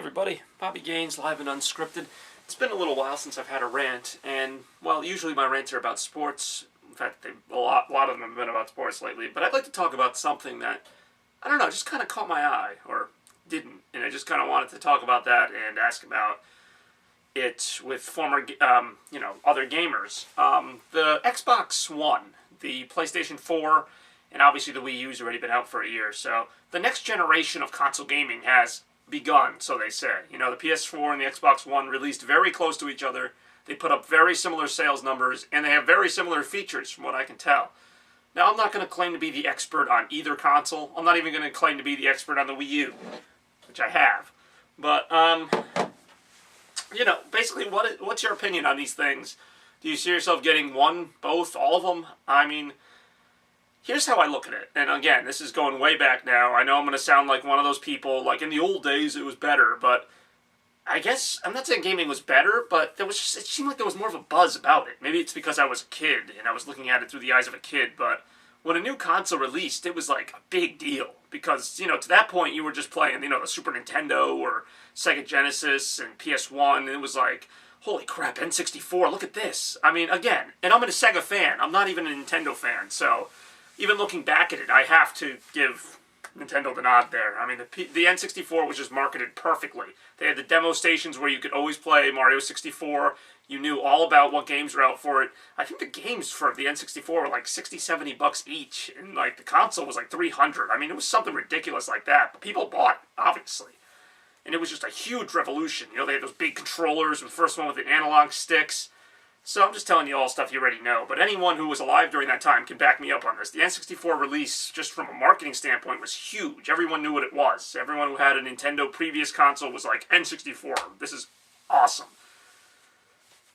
everybody, Bobby Gaines, live and unscripted. It's been a little while since I've had a rant, and, well, usually my rants are about sports. In fact, a lot of them have been about sports lately, but I'd like to talk about something that, I don't know, just kind of caught my eye, or didn't, and I just kind of wanted to talk about that and ask about it with former, other gamers. The Xbox One, the PlayStation 4, and obviously the Wii U's already been out for a year, so the next generation of console gaming has begun, so they say. You know, the PS4 and the Xbox One released very close to each other. They put up very similar sales numbers, and they have very similar features from what I can tell. Now, I'm not going to claim to be the expert on either console. I'm not even going to claim to be the expert on the Wii U, which I have. But, basically, what's your opinion on these things? Do you see yourself getting one, both, all of them? I mean, here's how I look at it. And again, this is going way back now. I know I'm going to sound like one of those people, like in the old days it was better, but I guess, I'm not saying gaming was better, but it seemed like there was more of a buzz about it. Maybe it's because I was a kid and I was looking at it through the eyes of a kid, but when a new console released, it was like a big deal. Because, to that point you were just playing, the Super Nintendo or Sega Genesis and PS1, and it was like, holy crap, N64, look at this. I mean, again, and I'm a Sega fan. I'm not even a Nintendo fan, so even looking back at it, I have to give Nintendo the nod there. I mean, the N64 was just marketed perfectly. They had the demo stations where you could always play Mario 64. You knew all about what games were out for it. I think the games for the N64 were like $60, $70 each, and like the console was like $300. I mean, it was something ridiculous like that, but people bought it, obviously. And it was just a huge revolution. They had those big controllers, the first one with the analog sticks. So I'm just telling you all stuff you already know, but anyone who was alive during that time can back me up on this. The N64 release, just from a marketing standpoint, was huge. Everyone knew what it was. Everyone who had a Nintendo previous console was like, N64, this is awesome.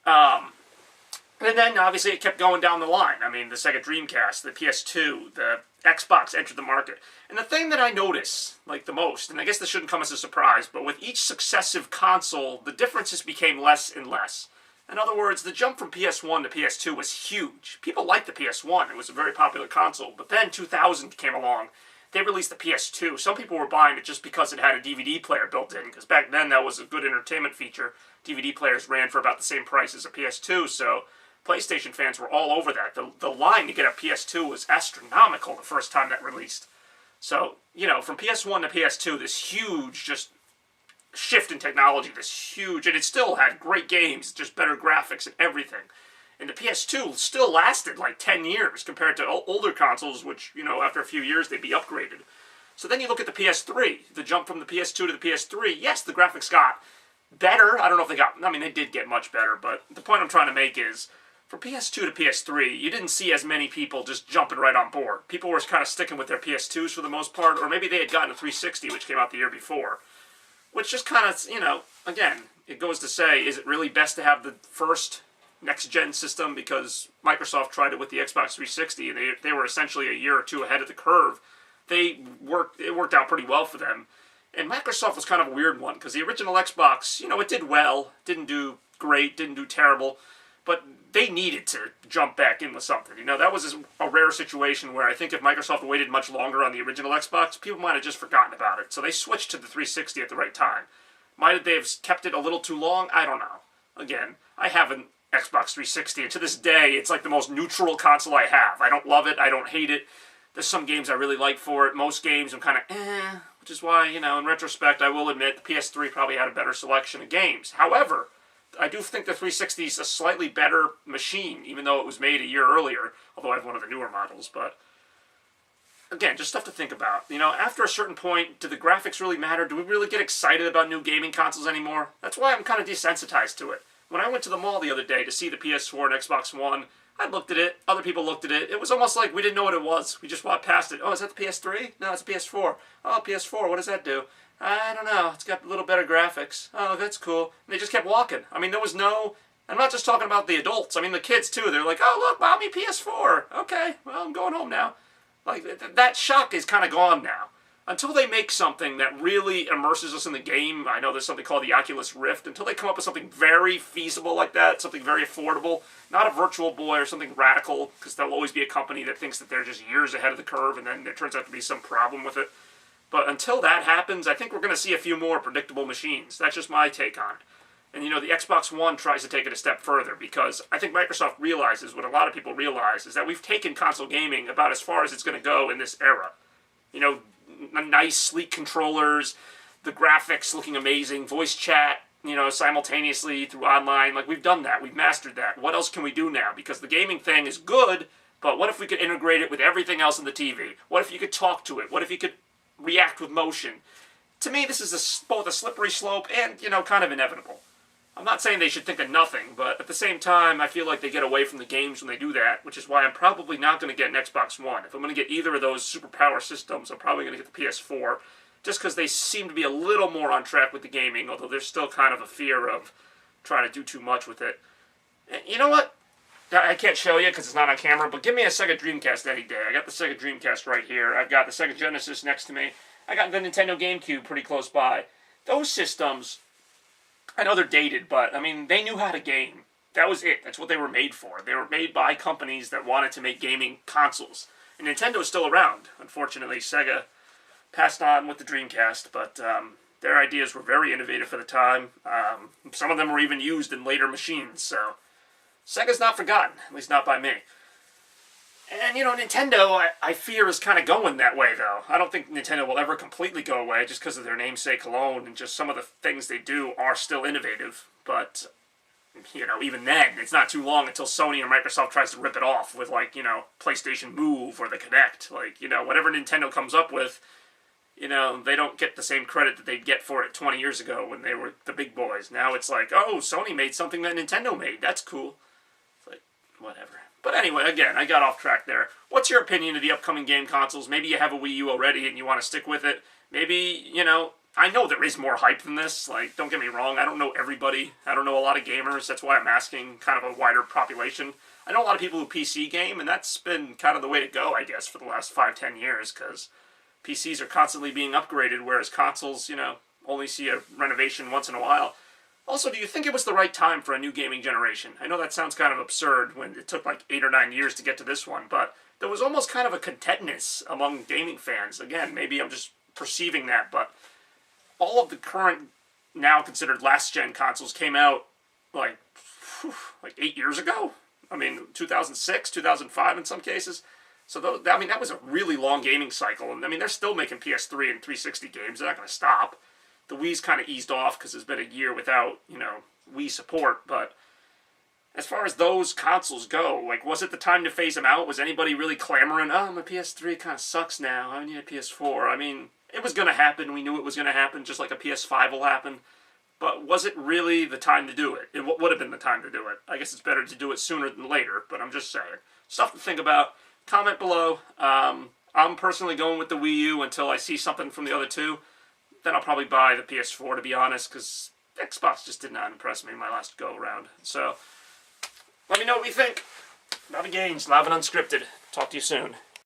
And then, obviously, it kept going down the line. I mean, the Sega Dreamcast, the PS2, the Xbox entered the market. And the thing that I notice, like, the most, and I guess this shouldn't come as a surprise, but with each successive console, the differences became less and less. In other words, the jump from PS1 to PS2 was huge. People liked the PS1. It was a very popular console. But then 2000 came along. They released the PS2. Some people were buying it just because it had a DVD player built in, because back then that was a good entertainment feature. DVD players ran for about the same price as a PS2, so PlayStation fans were all over that. The line to get a PS2 was astronomical the first time that released. So, from PS1 to PS2, this huge just shift in technology, this huge, and it still had great games, just better graphics and everything. And the PS2 still lasted like 10 years compared to older consoles, which, after a few years they'd be upgraded. So then you look at the PS3, the jump from the PS2 to the PS3, yes, the graphics got better. I don't know if they did get much better, but the point I'm trying to make is, from PS2 to PS3, you didn't see as many people just jumping right on board. People were kind of sticking with their PS2s for the most part, or maybe they had gotten a 360, which came out the year before. Which just kind of, again, it goes to say, is it really best to have the first next-gen system? Because Microsoft tried it with the Xbox 360, and they were essentially a year or two ahead of the curve. It worked out pretty well for them. And Microsoft was kind of a weird one, because the original Xbox, it did well, didn't do great, didn't do terrible, but they needed to jump back in with something. That was a rare situation where I think if Microsoft waited much longer on the original Xbox, people might have just forgotten about it. So they switched to the 360 at the right time. Might they have kept it a little too long? I don't know. Again, I have an Xbox 360, and to this day, it's like the most neutral console I have. I don't love it. I don't hate it. There's some games I really like for it. Most games I'm kind of which is why, in retrospect, I will admit the PS3 probably had a better selection of games. However, I do think the 360 is a slightly better machine, even though it was made a year earlier, although I have one of the newer models. But again, just stuff to think about. After a certain point, do the graphics really matter? Do we really get excited about new gaming consoles anymore? That's why I'm kind of desensitized to it. When I went to the mall the other day to see the PS4 and Xbox One, I looked at it, other people looked at it. It was almost like we didn't know what it was. We just walked past it. Oh, is that the PS3? No, it's a PS4. Oh, PS4, what does that do? I don't know. It's got a little better graphics. Oh, that's cool. And they just kept walking. I mean, there was no... I'm not just talking about the adults. I mean, the kids, too. They're like, oh, look, Mommy, PS4. Okay, well, I'm going home now. Like, that shock is kind of gone now. Until they make something that really immerses us in the game, I know there's something called the Oculus Rift, until they come up with something very feasible like that, something very affordable, not a Virtual Boy or something radical, because there'll always be a company that thinks that they're just years ahead of the curve, and then there turns out to be some problem with it. But until that happens, I think we're going to see a few more predictable machines. That's just my take on it. And, you know, the Xbox One tries to take it a step further because I think Microsoft realizes what a lot of people realize is that we've taken console gaming about as far as it's going to go in this era. You know, nice, sleek controllers, the graphics looking amazing, voice chat, you know, simultaneously through online. Like, we've done that. We've mastered that. What else can we do now? Because the gaming thing is good, but what if we could integrate it with everything else in the TV? What if you could talk to it? What if you could react with motion? To me, this is both a slippery slope and, you know, kind of inevitable. I'm not saying they should think of nothing, but at the same time, I feel like they get away from the games when they do that, which is why I'm probably not going to get an Xbox One. If I'm going to get either of those superpower systems, I'm probably going to get the PS4, just because they seem to be a little more on track with the gaming, although there's still kind of a fear of trying to do too much with it. And you know what? I can't show you because it's not on camera, but give me a Sega Dreamcast any day. I got the Sega Dreamcast right here. I've got the Sega Genesis next to me. I got the Nintendo GameCube pretty close by. Those systems, I know they're dated, but, I mean, they knew how to game. That was it. That's what they were made for. They were made by companies that wanted to make gaming consoles. And Nintendo's still around. Unfortunately, Sega passed on with the Dreamcast, but their ideas were very innovative for the time. Some of them were even used in later machines, so Sega's not forgotten, at least not by me. And, you know, Nintendo, I fear, is kind of going that way, though. I don't think Nintendo will ever completely go away just because of their namesake alone, and just some of the things they do are still innovative. But, you know, even then, it's not too long until Sony or Microsoft tries to rip it off with, like, you know, PlayStation Move or the Kinect. Like, you know, whatever Nintendo comes up with, you know, they don't get the same credit that they'd get for it 20 years ago when they were the big boys. Now it's like, oh, Sony made something that Nintendo made. That's cool. It's like, whatever. But anyway, again, I got off track there. What's your opinion of the upcoming game consoles? Maybe you have a Wii U already and you want to stick with it. Maybe, you know, I know there is more hype than this. Like, don't get me wrong, I don't know everybody. I don't know a lot of gamers. That's why I'm asking kind of a wider population. I know a lot of people who PC game, and that's been kind of the way to go, I guess, for the last 5-10 years, because PCs are constantly being upgraded, whereas consoles, you know, only see a renovation once in a while. Also, do you think it was the right time for a new gaming generation? I know that sounds kind of absurd when it took like 8 or 9 years to get to this one, but there was almost kind of a contentness among gaming fans. Again, maybe I'm just perceiving that, but all of the current, now considered last-gen consoles came out like 8 years ago? I mean, 2006, 2005 in some cases. So, that was a really long gaming cycle. And I mean, they're still making PS3 and 360 games. They're not going to stop. The Wii's kind of eased off because there's been a year without, you know, Wii support. But as far as those consoles go, like, was it the time to phase them out? Was anybody really clamoring, oh, my PS3 kind of sucks now, I need a PS4? I mean, it was going to happen. We knew it was going to happen, just like a PS5 will happen. But was it really the time to do it? It would have been the time to do it. I guess it's better to do it sooner than later, but I'm just saying. Stuff to think about. Comment below. I'm personally going with the Wii U until I see something from the other two. Then I'll probably buy the PS4, to be honest, because Xbox just did not impress me in my last go-around. So, let me know what you think. Live and games, live and unscripted. Talk to you soon.